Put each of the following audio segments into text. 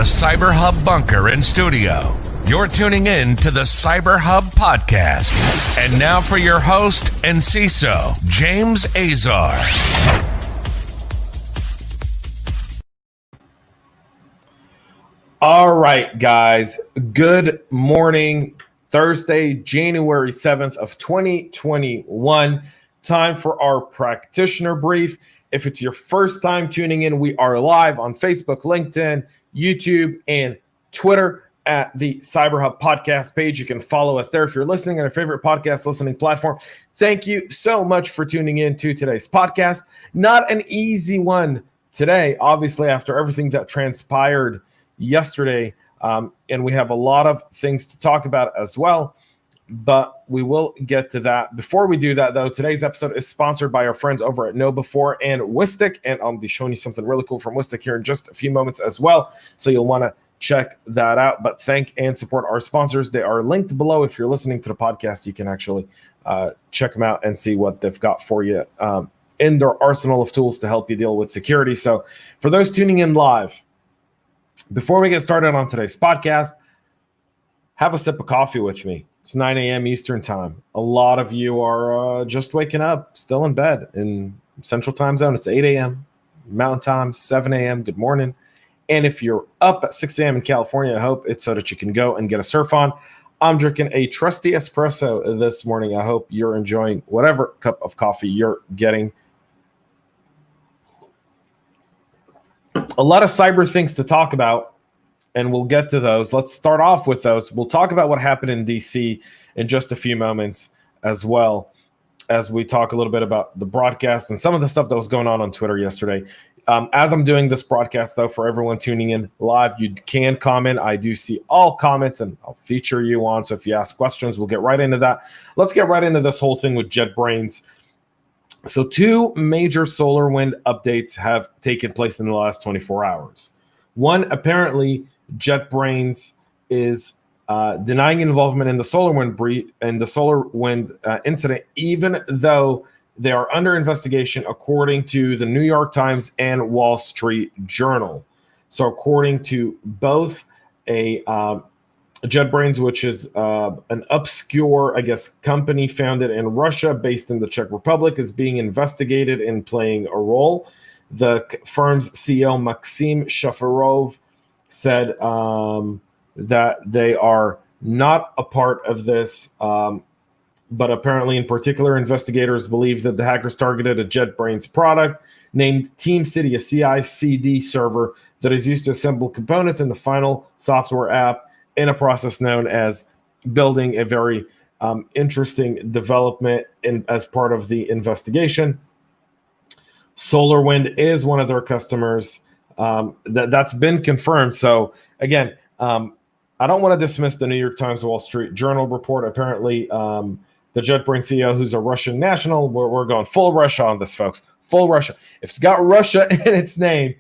the CyberHub bunker and studio, you're tuning in to the CyberHub podcast. And now for your host and CISO, James Azar. All right, guys. Good morning. Thursday, January 7th of 2021. Time for our practitioner brief. If it's your first time tuning in, we are live on Facebook, LinkedIn, YouTube, and Twitter at the CyberHub podcast page. You can follow us there if you're listening on your favorite podcast listening platform. Thank you so much for tuning in to today's podcast. Not an easy one today, obviously, after everything that transpired yesterday, and we have a lot of things to talk about as well, but we will get to that. Before we do that, though, today's episode is sponsored by our friends over at KnowBe4 and Wistic, and I'll be showing you something really cool from Wistic here in just a few moments as well, so you'll want to check that out. But thank and support our sponsors. They are linked below. If you're listening to the podcast, you can actually check them out and see what they've got for you in their arsenal of tools to help you deal with security. So for those tuning in live, before we get started on today's podcast, have a sip of coffee with me. It's 9 a.m. Eastern time. A lot of you are just waking up, still in bed. In Central Time Zone, it's 8 a.m. Mountain Time, 7 a.m. Good morning. And if you're up at 6 a.m. in California, I hope it's so that you can go and get a surf on. I'm drinking a trusty espresso this morning. I hope you're enjoying whatever cup of coffee you're getting. A lot of cyber things to talk about, and we'll get to those. Let's start off with those. We'll talk about what happened in D.C. in just a few moments, as well as we talk a little bit about the broadcast and some of the stuff that was going on Twitter yesterday. As I'm doing this broadcast, though, for everyone tuning in live, you can comment. I do see all comments, and I'll feature you on. So if you ask questions, we'll get right into that. Let's get right into this whole thing with JetBrains. So two major SolarWinds updates have taken place in the last 24 hours. One, apparently, JetBrains is denying involvement in the SolarWinds incident, even though they are under investigation, according to the New York Times and Wall Street Journal. So according to both JetBrains, which is an obscure, I guess, company founded in Russia, based in the Czech Republic, is being investigated in playing a role. The firm's CEO, Maxim Shafarov, said that they are not a part of this, but apparently, in particular, investigators believe that the hackers targeted a JetBrains product named TeamCity, a CI/CD server that is used to assemble components in the final software app, in a process known as building a very interesting development as part of the investigation. SolarWinds is one of their customers. That's been confirmed. So again, I don't want to dismiss the New York Times, Wall Street Journal report. Apparently, the JetBrains CEO, who's a Russian national, we're going full Russia on this, folks. Full Russia. If it's got Russia in its name,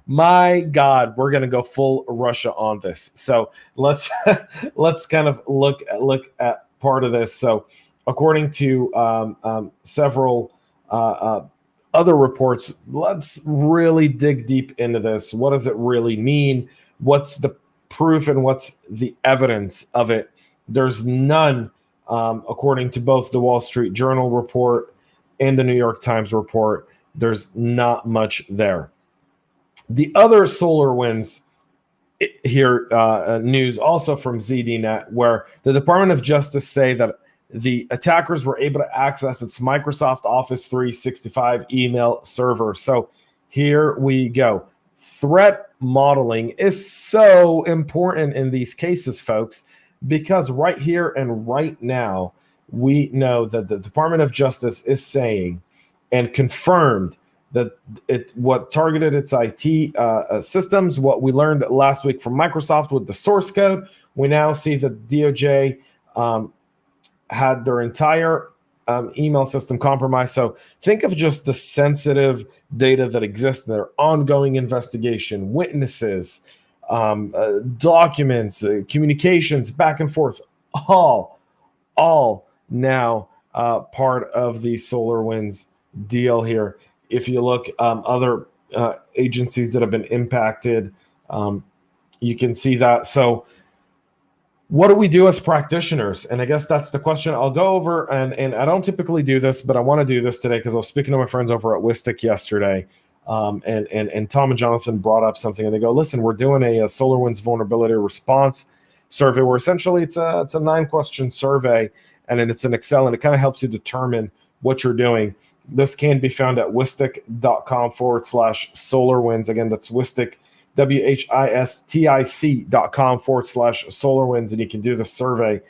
my God, we're going to go full Russia on this. So let's kind of look at part of this. So according to several other reports, let's really dig deep into this. What does it really mean? What's the proof and what's the evidence of it? There's none, according to both the Wall Street Journal report and the New York Times report. There's not much there. The other SolarWinds here news, also from ZDNet, where the Department of Justice say that the attackers were able to access its Microsoft Office 365 email server. So here we go. Threat modeling is so important in these cases, folks, because right here and right now, we know that the Department of Justice is saying and confirmed that what targeted its IT systems, what we learned last week from Microsoft with the source code, we now see that DOJ had their entire email system compromised. So think of just the sensitive data that exists in their ongoing investigation, witnesses, documents, communications back and forth, all now part of the SolarWinds deal here. If you look, other agencies that have been impacted, you can see that. So what do we do as practitioners? And I guess that's the question I'll go over. And I don't typically do this, but I want to do this today because I was speaking to my friends over at Wistic yesterday. And Tom and Jonathan brought up something, and they go, listen, we're doing a SolarWinds vulnerability response survey where essentially it's a 9-question survey, and then it's in Excel, and it kind of helps you determine what you're doing. This can be found at wistic.com/SolarWinds. Again, that's Wistic, WHISTIC.com/SolarWinds, and you can do the survey,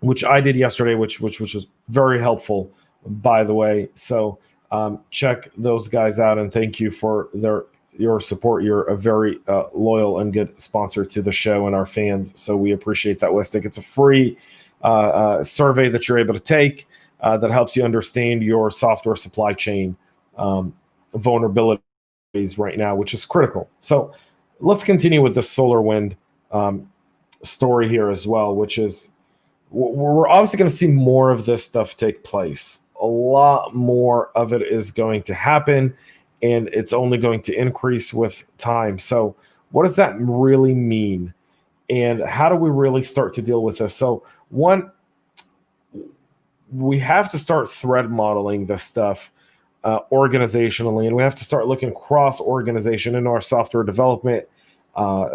which I did yesterday, which was very helpful, by the way. So check those guys out, and thank you for your support. You're a very loyal and good sponsor to the show and our fans, so we appreciate that, Wistic. It's a free survey that you're able to take that helps you understand your software supply chain vulnerabilities right now, which is critical. So let's continue with the SolarWinds story here as well, which is we're obviously going to see more of this stuff take place. A lot more of it is going to happen, and it's only going to increase with time. So what does that really mean? And how do we really start to deal with this? So one, we have to start threat modeling this stuff organizationally, and we have to start looking cross-organization in our software development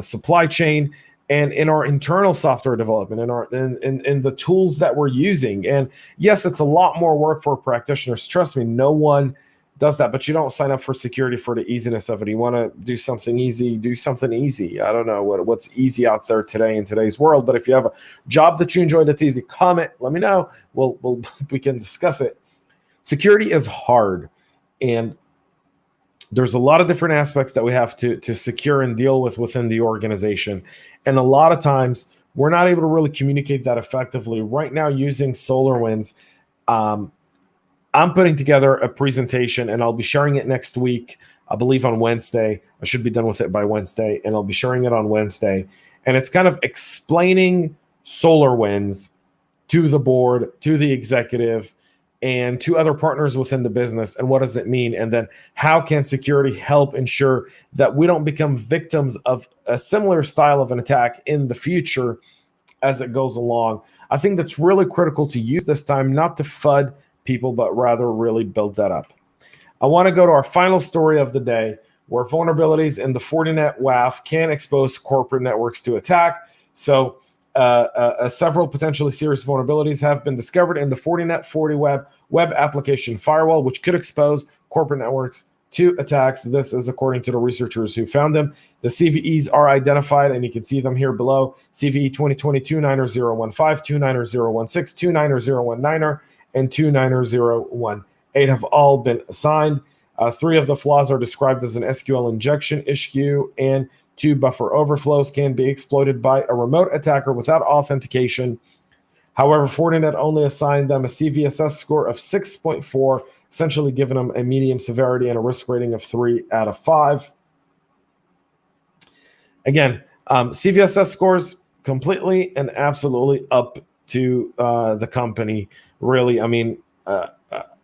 supply chain, and in our internal software development, in the tools that we're using. And yes, it's a lot more work for practitioners. Trust me, no one does that, but you don't sign up for security for the easiness of it. You want to do something easy, do something easy. I don't know what's easy out there today in today's world, but if you have a job that you enjoy that's easy, comment, let me know. We can discuss it. Security is hard, and there's a lot of different aspects that we have to secure and deal with within the organization. And a lot of times we're not able to really communicate that effectively. Right now, using SolarWinds, I'm putting together a presentation, and I'll be sharing it next week, I believe on Wednesday. I should be done with it by Wednesday, and I'll be sharing it on Wednesday. And it's kind of explaining SolarWinds to the board, to the executive, and to other partners within the business, and what does it mean? And then how can security help ensure that we don't become victims of a similar style of an attack in the future as it goes along? I think that's really critical to use this time, not to FUD people, but rather really build that up. I want to go to our final story of the day, where vulnerabilities in the Fortinet WAF can expose corporate networks to attack. So several potentially serious vulnerabilities have been discovered in the Fortinet FortiWeb web application firewall, which could expose corporate networks to attacks. This is according to the researchers who found them. The CVEs are identified, and you can see them here below. CVE 2022-90015, 29016, 29019, and 29018 have all been assigned. 3 of the flaws are described as an SQL injection issue, and 2 buffer overflows can be exploited by a remote attacker without authentication. However, Fortinet only assigned them a CVSS score of 6.4, essentially giving them a medium severity and a risk rating of 3 out of 5. Again, CVSS scores completely and absolutely up to the company. Really, I mean,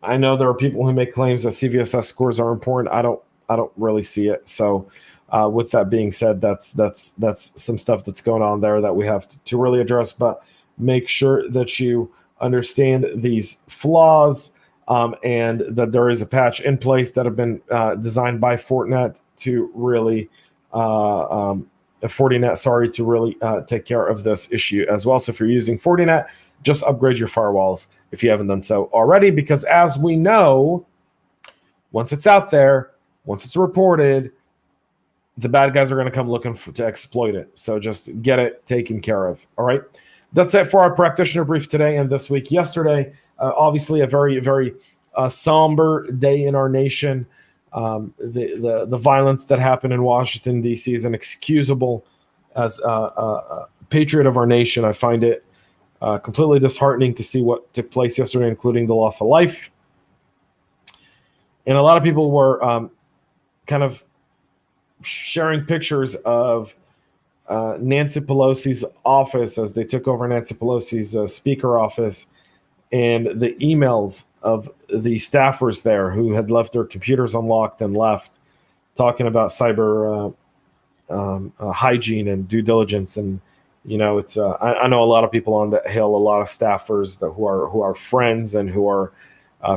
I know there are people who make claims that CVSS scores are important. I don't really see it. So with that being said, that's some stuff that's going on there that we have to really address. But make sure that you understand these flaws and that there is a patch in place that have been designed by Fortinet to really take care of this issue as well. So if you're using Fortinet, just upgrade your firewalls if you haven't done so already, because as we know, once it's out there, once it's reported, the bad guys are going to come looking to exploit it. So just get it taken care of. All right. That's it for our practitioner brief today and this week. Yesterday, obviously a very, very somber day in our nation. The violence that happened in Washington, D.C. is inexcusable. As a patriot of our nation, I find it completely disheartening to see what took place yesterday, including the loss of life. And a lot of people were kind of sharing pictures of Nancy Pelosi's office as they took over Nancy Pelosi's speaker office, and the emails of the staffers there who had left their computers unlocked and left, talking about cyber hygiene and due diligence. And it's I know a lot of people on the Hill, a lot of staffers who are friends and who are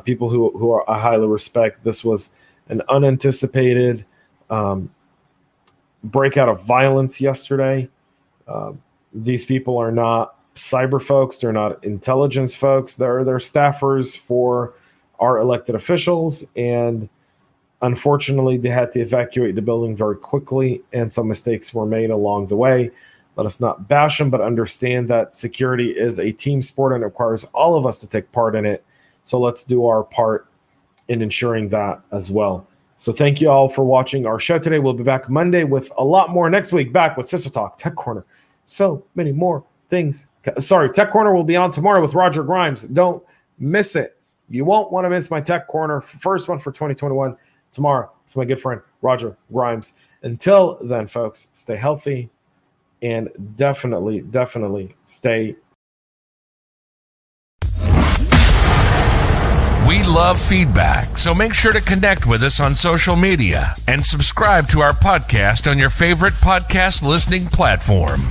people who I highly respect. This was an unanticipated breakout of violence yesterday. These people are not cyber folks. They're not intelligence folks. They're staffers for our elected officials. And unfortunately, they had to evacuate the building very quickly, and some mistakes were made along the way. Let us not bash them, but understand that security is a team sport and it requires all of us to take part in it. So let's do our part in ensuring that as well. So thank you all for watching our show today. We'll be back Monday with a lot more next week, back with CISO Talk, Tech Corner. So many more things. Sorry, Tech Corner will be on tomorrow with Roger Grimes. Don't miss it. You won't want to miss my Tech Corner, first one for 2021, tomorrow. It's my good friend, Roger Grimes. Until then, folks, stay healthy and definitely stay. We love feedback, so make sure to connect with us on social media and subscribe to our podcast on your favorite podcast listening platform.